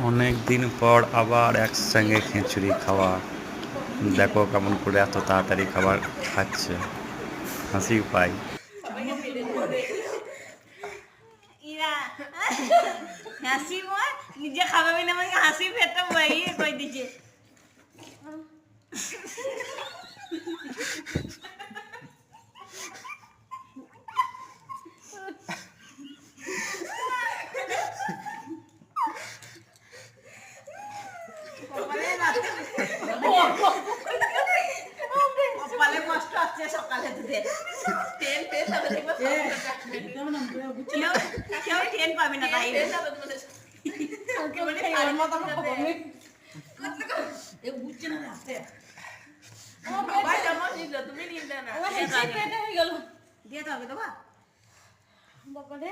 অনেক দিন পর আবার একসঙ্গে খিচুড়ি খাওয়া। দেখো কেমন করে এত তাড়াতাড়ি খাবার খাচ্ছে, হাসি পাই। ইরা হাসি মই নিজে খাবে না মানে হাসি পেটে বইয়ে কই দিছে। কপালে কষ্ট আছে সকালে তোদের তেল তেল হবে দেখবো কেউ ট্রেন পাবে না তাই বুঝছে না রাস্তায় তুমি নিলে না দিয়ে তো হবে দেবা বাবা রে